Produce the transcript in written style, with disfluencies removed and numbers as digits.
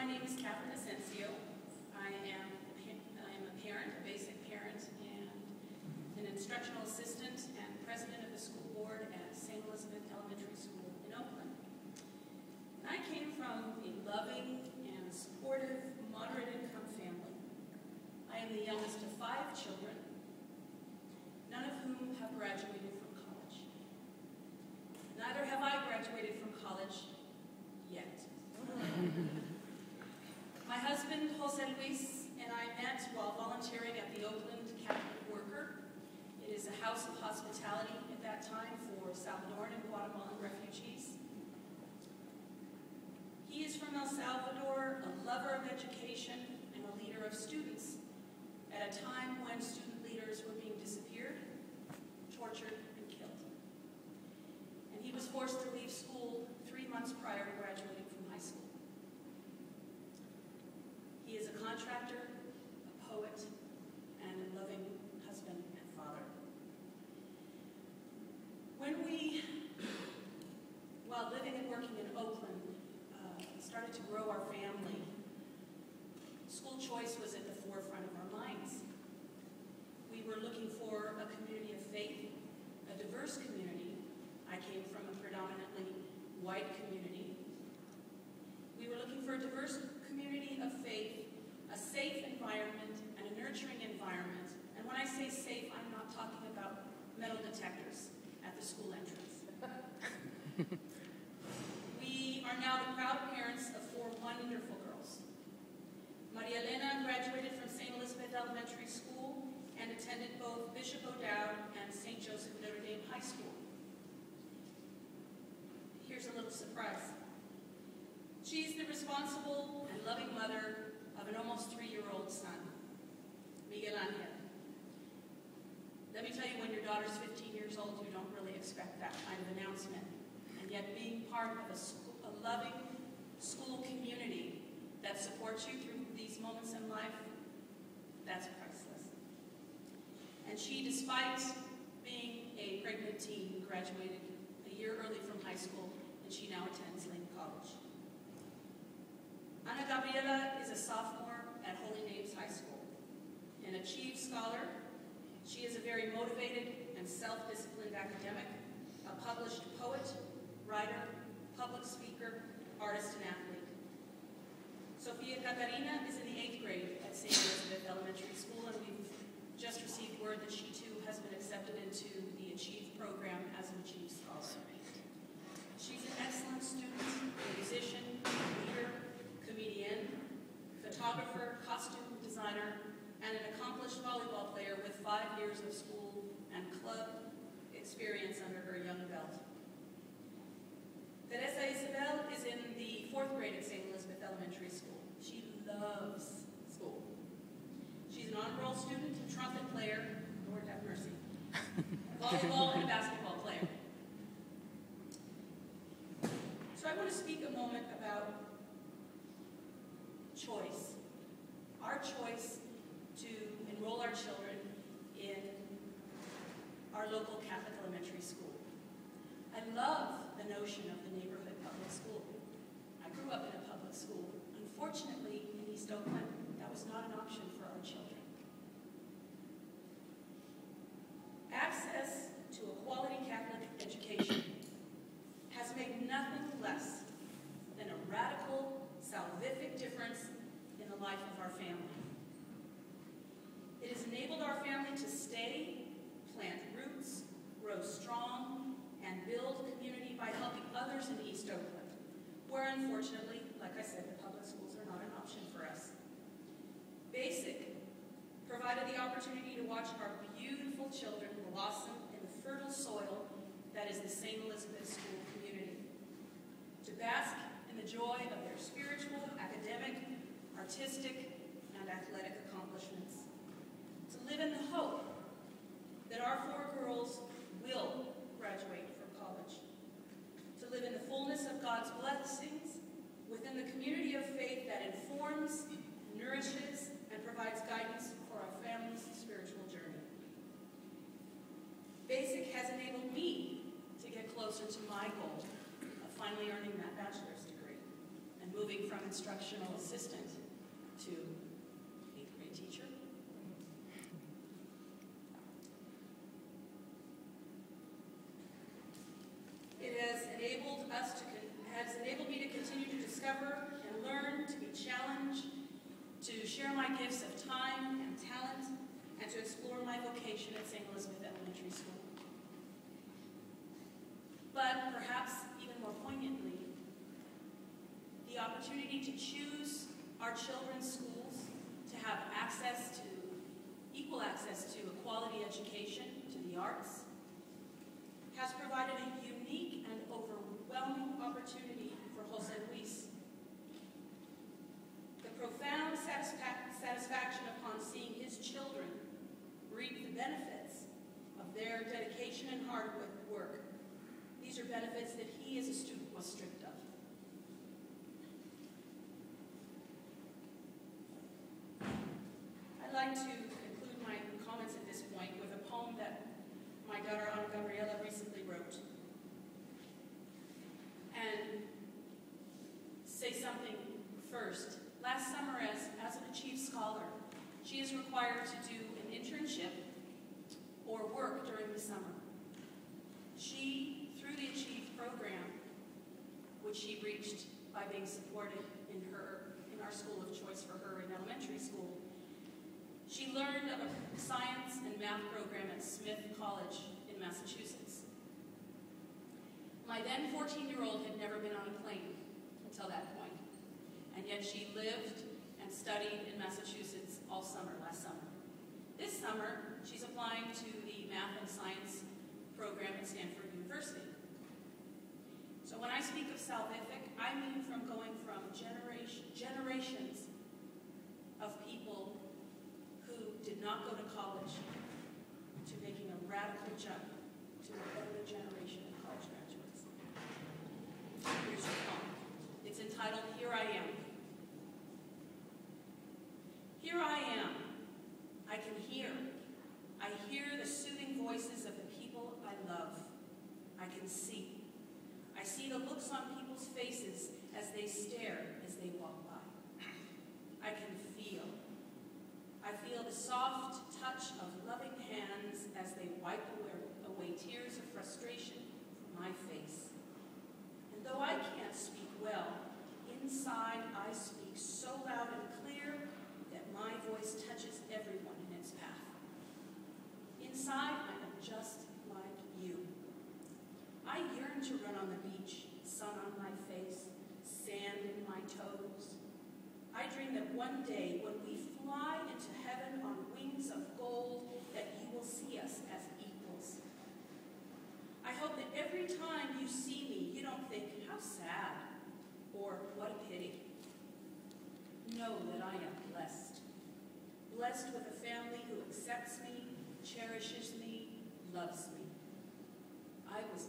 My name is Kathryn. I am a parent, a basic parent, and an instructional assistant and president of the school board at St. Elizabeth Elementary School in Oakland. And I came from a loving and supportive, moderate-income family. I am the youngest of 5 children, none of whom have graduated from college. Neither have I graduated from college yet. My husband, Jose Luis, and I met while volunteering at the Oakland Catholic Worker. It is a house of hospitality at that time for Salvadoran and Guatemalan refugees. He is from El Salvador, a lover of education, and a leader of students at a time when student leaders were being disappeared, tortured, and killed. And he was forced to leave school 3 months prior to graduating from high school. He is a contractor, a poet, and a loving husband and father. When we, while living and working in Oakland, started to grow our family, school choice was at the forefront of our minds. We were looking for a community of faith, a diverse community. I came from a predominantly white community. We were looking for a diverse community of faith, a safe environment, and a nurturing environment. And when I say safe, I'm not talking about metal detectors at the school entrance. We are now the proud parents of 4 wonderful girls. Maria Elena graduated from St. Elizabeth Elementary School and attended both Bishop O'Dowd and St. Joseph Notre Dame High School. Here's a little surprise. She's the responsible and loving mother of an almost 3-year-old son, Miguel Angel. Let me tell you, when your daughter's 15 years old, you don't really expect that kind of announcement. And yet being part of a loving school community that supports you through these moments in life, that's priceless. And she, despite being a pregnant teen, graduated a year early from high school, and she now attends Lane College. Ana Gabriela is a sophomore at Holy Names High School. An achieved scholar, she is a very motivated and self-disciplined academic, a published poet, writer, public speaker, artist, and athlete. Sofia Catarina is in the 8th grade at St. Elizabeth Elementary School, and we've just received word that she too has been accepted into the Achieve program as an Achieve Scholar. She's an excellent student, a musician, leader, comedian, photographer, costume designer, and an accomplished volleyball player with 5 years of school and club experience under her young belt. Teresa Isabel is in the 4th grade at St. Elizabeth Elementary School. She loves school. She's an honor roll student, a trumpet player, Lord have mercy, volleyball and basketball player. So I want to speak a moment about choice. Our choice to enroll our children in our local Catholic elementary school. I love the notion of the neighborhood public school. I grew up in a public school. Unfortunately, in East Oakland, that was not an option for our children. Access to a quality Catholic education has made nothing less than a radical, salvific difference in the life of our family. It has enabled our family to stay, plant roots, grow strong, and build community by helping others in East Oakland, where unfortunately, like I said, the public schools are not an option for us. Basic provided the opportunity to watch our beautiful children blossom in the fertile soil that is the St. Elizabeth School community, to bask in the joy of their spiritual, academic, artistic, and athletic accomplishments, to live in the hope that our 4 girls will graduate from college, to live in the fullness of God's blessings within the community of faith that informs, nourishes, and provides guidance for our family's spiritual journey. Basic has enabled me to get closer to my goal of finally earning that bachelor's degree and moving moving from instructional assistant to 8th grade teacher. It has enabled me to continue to discover and learn, to be challenged, to share my gifts of time and talent, and to explore my vocation at St. Elizabeth Elementary School. But perhaps even more poignantly, the opportunity to choose our children's schools, to have equal access to a quality education, to the arts, has provided a unique and overwhelming opportunity for Jose Luis. The profound satisfaction upon seeing his children reap the benefits of their dedication and hard work. These are benefits that he as a student was stripped of. I'd like to conclude my comments at this point with a poem that my daughter Ana Gabriela recently wrote, and say something first. Last summer, as an Achieve Scholar, she is required to do an internship or work during the summer. She, through the Achieve program, which she reached by being supported in our school of choice for her in elementary school, she learned of a science and math program at Smith College in Massachusetts. My then 14-year-old had never been on a plane until that point, and yet she lived and studied in Massachusetts all summer, last summer. This summer, she's applying to the math and science program at Stanford University. So when I speak of salvific, I mean from going from generations of people who did not go to college to making a radical jump to a whole generation of college graduates. Here's your poem. It's entitled, Here I Am. Here I am. I can hear. I hear the soothing voices of the people I love. I can see. I see the looks on people's faces as they stare as they walk by. I can feel. I feel the soft touch of loving hands as they wipe away tears of frustration from my face. And though I can't speak well, inside I speak so loud and clear that my voice touches everyone in its path. Inside, I am just like you. I yearn to run on the beach, sun on my face, sand in my toes. I dream that one day when we fly into heaven on wings of gold, that you will see us as equals. I hope that every time you see me, you don't think, how sad, or what a pity. Know that I am blessed. Blessed with a family who accepts me, cherishes me, loves me. I was